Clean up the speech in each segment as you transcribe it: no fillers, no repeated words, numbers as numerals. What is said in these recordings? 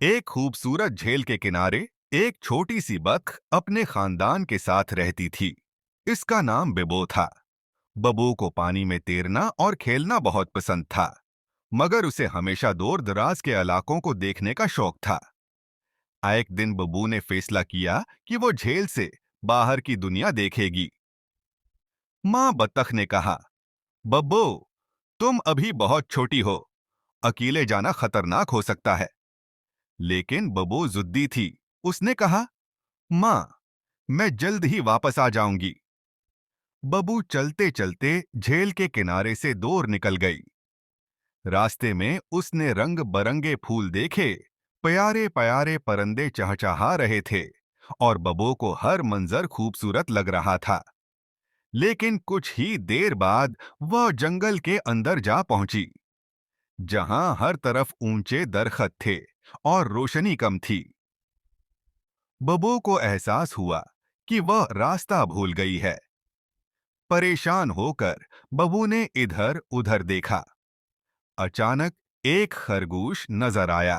एक खूबसूरत झील के किनारे एक छोटी सी बतख अपने खानदान के साथ रहती थी। इसका नाम बिबो था। बबू को पानी में तैरना और खेलना बहुत पसंद था, मगर उसे हमेशा दूर दराज के इलाकों को देखने का शौक था। एक दिन बबू ने फैसला किया कि वो झील से बाहर की दुनिया देखेगी। माँ बतख ने कहा, बब्बो, तुम अभी बहुत छोटी हो, अकेले जाना खतरनाक हो सकता है। लेकिन बबू जिद्दी थी। उसने कहा, माँ, मैं जल्द ही वापस आ जाऊंगी। बबू चलते चलते झील के किनारे से दूर निकल गई। रास्ते में उसने रंग बरंगे फूल देखे, प्यारे प्यारे परिंदे चहचहा रहे थे और बबू को हर मंजर खूबसूरत लग रहा था। लेकिन कुछ ही देर बाद वह जंगल के अंदर जा पहुंची, जहां हर तरफ ऊंचे दरख्त थे और रोशनी कम थी। बबू को एहसास हुआ कि वह रास्ता भूल गई है। परेशान होकर बबू ने इधर उधर देखा। अचानक एक खरगोश नजर आया।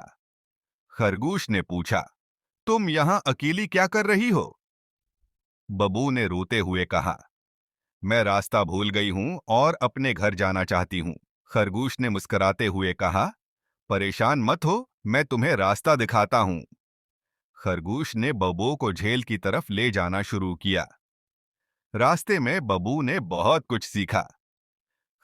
खरगोश ने पूछा, तुम यहां अकेली क्या कर रही हो? बबू ने रोते हुए कहा, मैं रास्ता भूल गई हूं और अपने घर जाना चाहती हूं। खरगोश ने मुस्कुराते हुए कहा, परेशान मत हो, मैं तुम्हें रास्ता दिखाता हूं। खरगोश ने बबू को झील की तरफ ले जाना शुरू किया। रास्ते में बबू ने बहुत कुछ सीखा।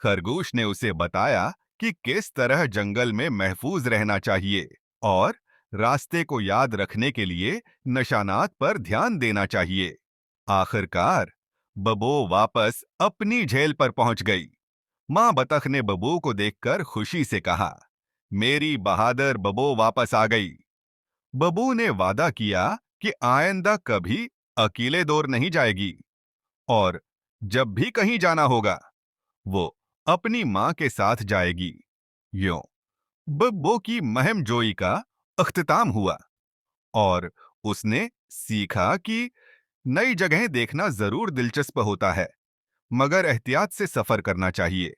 खरगोश ने उसे बताया कि किस तरह जंगल में महफूज रहना चाहिए और रास्ते को याद रखने के लिए निशानात पर ध्यान देना चाहिए। आखिरकार बबू वापस अपनी झील पर पहुंच गई। मां बतख ने बबू को देखकर खुशी से कहा, मेरी बहादुर बबू वापस आ गई। बबू ने वादा किया कि आइंदा कभी अकेले दूर नहीं जाएगी और जब भी कहीं जाना होगा, वो अपनी मां के साथ जाएगी। यूं बब्बो की महम जोई का अख्तिताम हुआ और उसने सीखा कि नई जगहें देखना जरूर दिलचस्प होता है, मगर एहतियात से सफर करना चाहिए।